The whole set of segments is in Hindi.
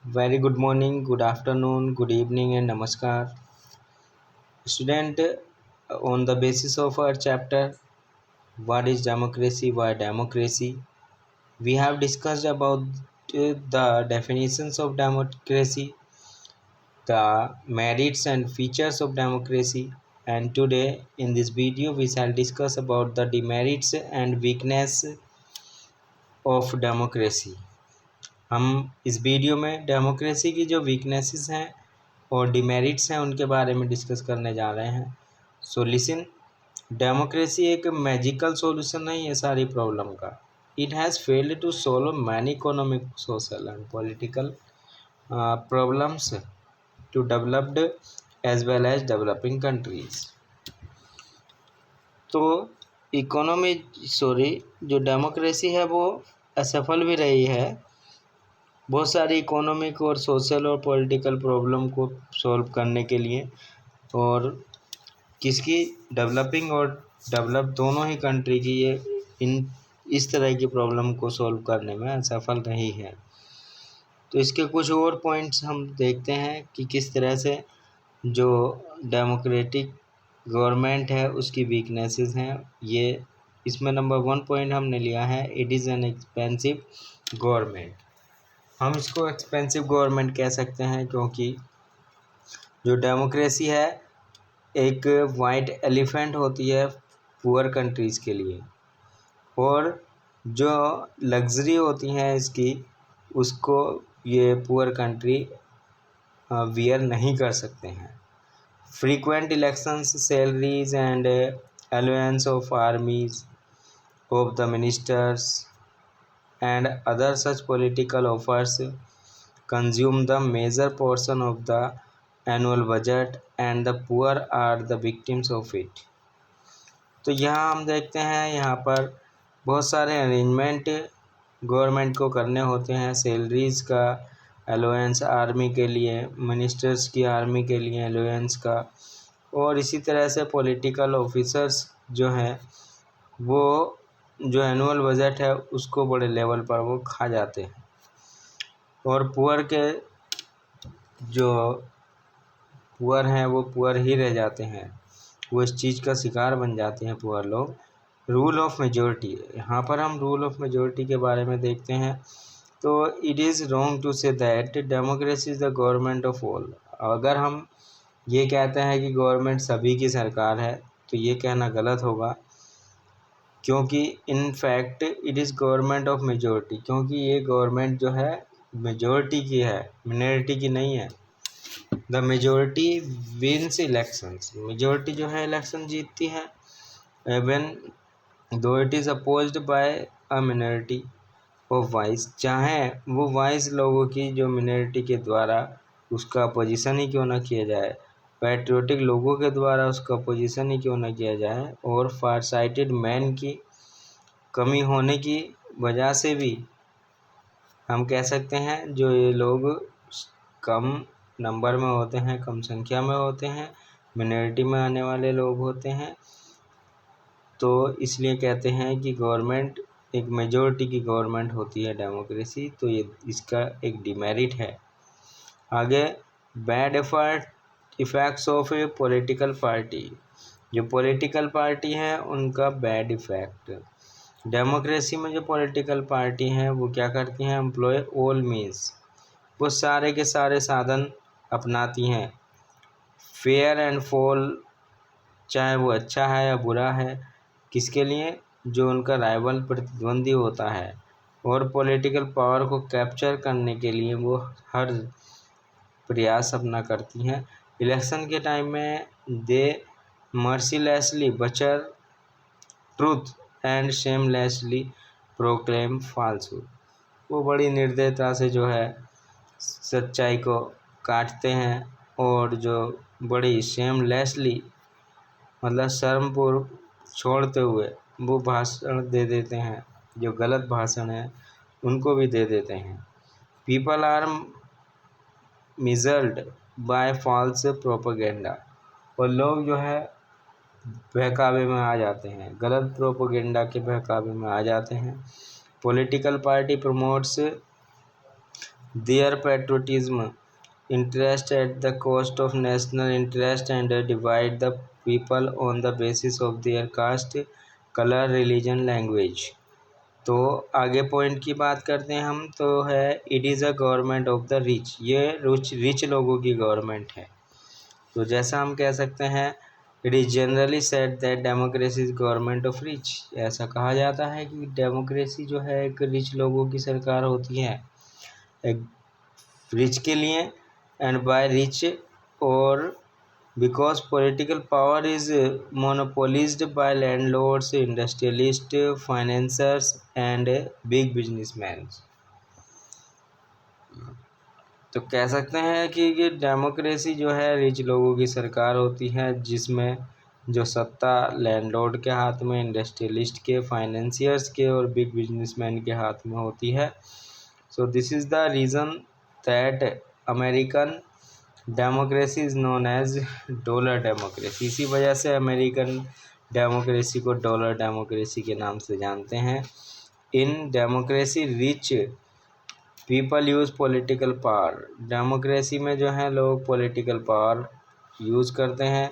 Very good morning, good afternoon, good evening, and namaskar. Student, on the basis of our chapter, What is Democracy? Why Democracy? We have discussed about the definitions of democracy, the merits and features of democracy, and today in this video we shall discuss about the demerits and weakness of democracy. हम इस वीडियो में डेमोक्रेसी की जो वीकनेसेस हैं और डिमेरिट्स हैं उनके बारे में डिस्कस करने जा रहे हैं। सो लिसन, डेमोक्रेसी एक मैजिकल सॉल्यूशन नहीं है सारी प्रॉब्लम का। It has failed to solve many economic, social and political problems to developed as well as developing countries. तो जो डेमोक्रेसी है वो असफल भी रही है बहुत सारी इकोनॉमिक और सोशल और पॉलिटिकल प्रॉब्लम को सॉल्व करने के लिए, और किसकी, डेवलपिंग और डेवलप दोनों ही कंट्री की ये इस तरह की प्रॉब्लम को सॉल्व करने में असफल रही है। तो इसके कुछ और पॉइंट्स हम देखते हैं कि किस तरह से जो डेमोक्रेटिक गवर्नमेंट है उसकी वीकनेसेस हैं। ये इसमें नंबर 1 पॉइंट हमने लिया है, it is an expensive government. हम इसको एक्सपेंसिव गवर्नमेंट कह सकते हैं क्योंकि जो डेमोक्रेसी है एक वाइट एलिफेंट होती है पुअर कंट्रीज़ के लिए, और जो लग्जरी होती हैं इसकी उसको ये पुअर कंट्री वियर नहीं कर सकते हैं। Frequent elections, salaries and allowance of आर्मीज of the ministers and other such political offers consume the major portion of the annual budget and the poor are the victims of it। तो यहाँ हम देखते हैं यहाँ पर बहुत सारे अरेंजमेंट गवर्नमेंट को करने होते हैं, सैलरीज़ का अलाउंस आर्मी के लिए, मिनिस्टर्स की आर्मी के लिए अलाउंस का, और इसी तरह से पॉलिटिकल ऑफिसर्स जो हैं वो जो एनुअल बजट है उसको बड़े लेवल पर वो खा जाते हैं, और जो पुअर हैं वो पुअर ही रह जाते हैं, वो इस चीज़ का शिकार बन जाते हैं पुअर लोग। रूल ऑफ मेजॉरिटी, यहाँ पर हम रूल ऑफ मेजॉरिटी के बारे में देखते हैं। तो it is wrong to say that democracy is the government of all. अगर हम ये कहते हैं कि गवर्नमेंट सभी की सरकार है तो ये कहना गलत होगा, क्योंकि in fact it is government of majority, क्योंकि ये गवर्नमेंट जो है मेजॉरिटी की है, मिनॉरिटी की नहीं है। The majority wins elections, majority जो है इलेक्शन जीतती है, even though it is opposed by a minority of voice, चाहे वो वाइस लोगों की जो मिनॉरिटी के द्वारा उसका अपोजिशन ही क्यों ना किया जाए, पैट्रियोटिक लोगों के द्वारा उसका अपोजिशन ही क्यों ना किया जाए, और फारसाइटेड मैन की कमी होने की वजह से भी हम कह सकते हैं जो ये लोग कम नंबर में होते हैं, कम संख्या में होते हैं, मिनॉरिटी में आने वाले लोग होते हैं, तो इसलिए कहते हैं कि गवर्नमेंट एक मेजॉरिटी की गवर्नमेंट होती है डेमोक्रेसी, तो ये इसका एक डिमेरिट है। आगे, bad effects of A political party, जो पॉलिटिकल पार्टी है उनका बैड इफ़ेक्ट। डेमोक्रेसी में जो पॉलिटिकल पार्टी हैं वो क्या करती हैं, एम्प्लॉय ऑल मीन्स, वो सारे के सारे साधन अपनाती हैं, फेयर एंड फॉल, चाहे वो अच्छा है या बुरा है, किसके लिए, जो उनका राइवल प्रतिद्वंदी होता है, और पॉलिटिकल पावर को कैप्चर करने के लिए वो हर प्रयास अपना करती हैं। इलेक्शन के टाइम में they mercilessly butcher truth and shamelessly proclaim falsehood, वो बड़ी निर्दयता से जो है सच्चाई को काटते हैं, और जो बड़ी शेमलेसली मतलब शर्मपूर्वक छोड़ते हुए वो भाषण दे देते हैं, जो गलत भाषण है उनको भी दे देते हैं। People are misled by false propaganda, और लोग जो है बहकावे में आ जाते हैं, गलत प्रोपेगेंडा के बहकावे में आ जाते हैं। Political party promotes their patriotism interest at the cost of national interest and divide the people on the basis of their caste, color, religion, language। तो आगे पॉइंट की बात करते हैं हम, तो है it is a government of the rich, ये रिच लोगों की गवर्नमेंट है। तो जैसा हम कह सकते हैं, it is generally said that democracy is government of rich, ऐसा कहा जाता है कि डेमोक्रेसी जो है एक रिच लोगों की सरकार होती है, एक रिच के लिए, एंड बाय रिच और because political power is monopolised by landlords, industrialist, financiers and big businessman. तो कह सकते हैं कि ये डेमोक्रेसी जो है रिच लोगों की सरकार होती है, जिसमें जो सत्ता लैंडलॉर्ड के हाथ में, इंडस्ट्रियलिस्ट के, फाइनेंसियर्स के और बिग बिजनेसमैन के हाथ में होती है। So this is the reason that American democracy is known as dollar democracy. इसी वजह से अमेरिकन डेमोक्रेसी को डॉलर डेमोक्रेसी के नाम से जानते हैं। In democracy rich people use political power, democracy में जो है लोग पॉलिटिकल पावर यूज़ करते हैं,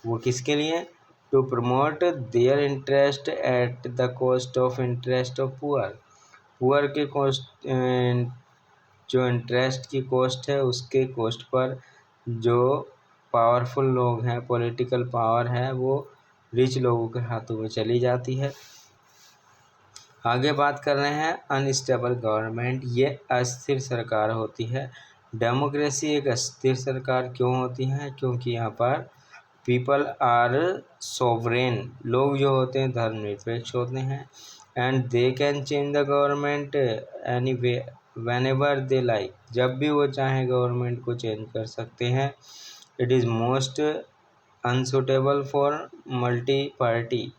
वो किसके लिए? To promote their interest at the cost of interest of poor के कॉस्ट, जो इंटरेस्ट की कॉस्ट है उसके कॉस्ट पर जो पावरफुल लोग हैं, पॉलिटिकल पावर है, वो रिच लोगों के हाथों में चली जाती है। आगे बात कर रहे हैं अनस्टेबल गवर्नमेंट, ये अस्थिर सरकार होती है। डेमोक्रेसी एक अस्थिर सरकार क्यों होती है? क्योंकि यहाँ पर पीपल आर सोवरेन, लोग जो होते हैं धर्मनिरपेक्ष होते हैं, and they can change the government any way when ever they like, जब भी वो चाहें गवर्नमेंट को चेंज कर सकते हैं। It is most unsuitable for multi party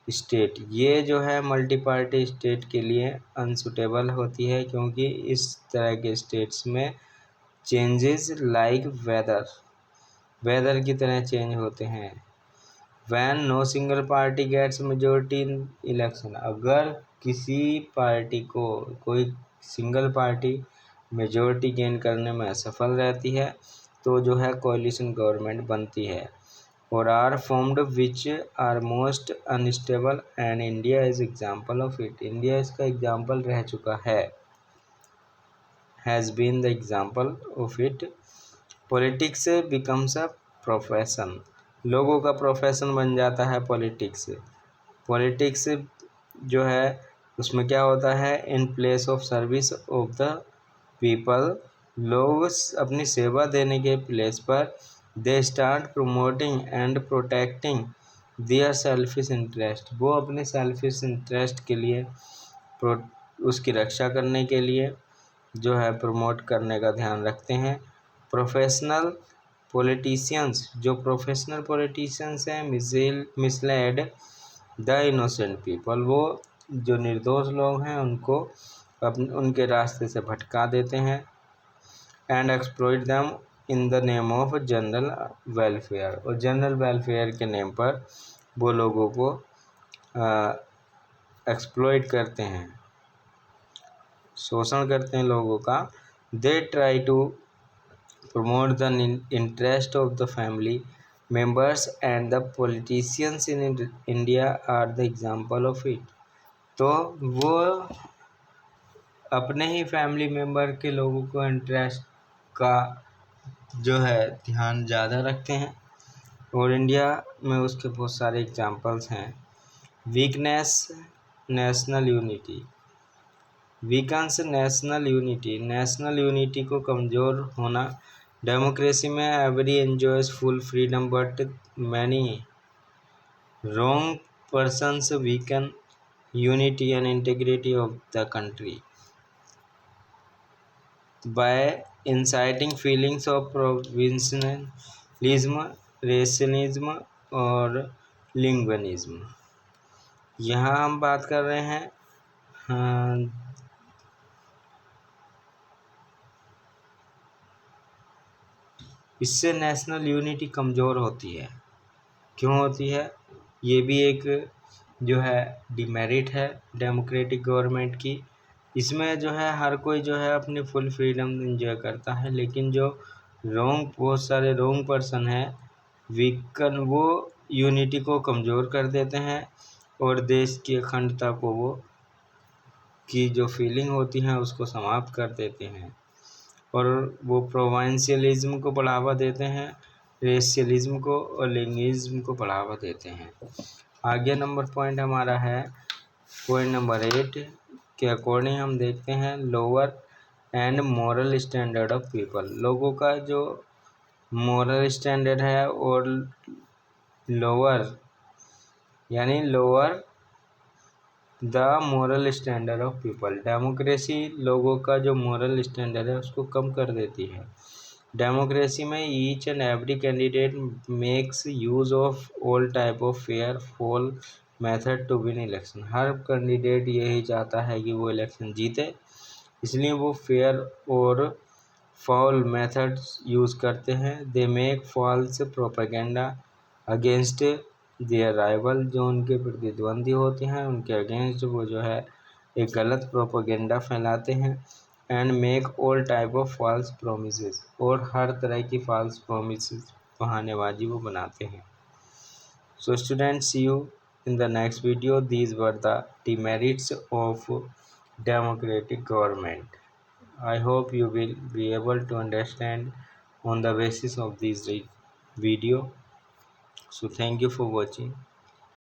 state, ये जो है मल्टी पार्टी स्टेट के लिए अनसुटेबल होती है, क्योंकि इस तरह के स्टेट्स में चेंजेस लाइक वेदर की तरह चेंज होते हैं। When no single party gets majority in election, अगर किसी पार्टी को कोई सिंगल पार्टी मेजोरिटी गेन करने में असफल रहती है, तो जो है कोalition गवर्नमेंट बनती है, और are formed which are most unstable, and India is example of it, India इसका एग्जाम्पल रह चुका है, has been the example of it. Politics becomes a profession, लोगों का प्रोफेशन बन जाता है पॉलिटिक्स। पॉलिटिक्स जो है उसमें क्या होता है? In place of service of the people, लोग अपनी सेवा देने के प्लेस पर they start promoting and protecting there selfish interest, वो अपने सेल्फिश इंटरेस्ट के लिए उसकी रक्षा करने के लिए जो है प्रमोट करने का ध्यान रखते हैं। प्रोफेशनल पॉलिटिशियंस, जो प्रोफेशनल पॉलिटिशियंस हैं, मिसलेड द इनोसेंट पीपल, वो जो निर्दोष लोग हैं उनको उनके रास्ते से भटका देते हैं। And exploit them in the name of general welfare, और जनरल वेलफेयर के नेम पर वो लोगों को एक्सप्लॉइट करते हैं, शोषण करते हैं लोगों का। They try to promote the interest of the family members and the politicians in India are the example of it। तो वो अपने ही फैमिली मेम्बर के लोगों को इंटरेस्ट का जो है ध्यान ज़्यादा रखते हैं, और इंडिया में उसके बहुत सारे एग्जाम्पल्स हैं। Weakness national unity, weakens national unity को कमज़ोर होना। डेमोक्रेसी में every enjoys full freedom but many wrong persons weaken unity and integrity of the country by inciting feelings of provincialism, rationalism और लिंग्विनिज्म। यहाँ हम बात कर रहे हैं इससे नेशनल यूनिटी कमज़ोर होती है। क्यों होती है? ये भी एक जो है डिमेरिट है डेमोक्रेटिक गवर्नमेंट की, इसमें जो है हर कोई जो है अपनी फुल फ्रीडम एंजॉय करता है, लेकिन जो बहुत सारे रॉन्ग पर्सन है वीकन वो यूनिटी को कमज़ोर कर देते हैं और देश की अखंडता को वो की जो फीलिंग होती है उसको समाप्त कर देते हैं, और वो प्रोविंशियलिज्म को बढ़ावा देते हैं, रेशियलिज्म को और लिंगिज्म को बढ़ावा देते हैं। आगे नंबर पॉइंट हमारा है पॉइंट नंबर 8 के अकॉर्डिंग हम देखते हैं lower and moral standard of people. लोगों का जो मॉरल स्टैंडर्ड है और लोअर यानी lower the moral standard of people. Democracy लोगों का जो मॉरल स्टैंडर्ड है उसको कम कर देती है। डेमोक्रेसी में each and every candidate makes use of all type of fair foul method to win election. हर कैंडिडेट यही चाहता है कि वो इलेक्शन जीते, इसलिए वो फेयर और फॉल मेथड्स यूज़ करते हैं। They make false propaganda against their rival. जो उनके प्रतिद्वंदी होते हैं उनके अगेंस्ट वो जो है एक गलत प्रोपेगेंडा फैलाते हैं। And make all type of false promises, और हर तरह की फॉल्स प्रोमिसेस बहानेबाजी वो बनाते हैं। So students, see you in the next video. These were the demerits of democratic government. I hope you will be able to understand on the basis of this video. So thank you for watching.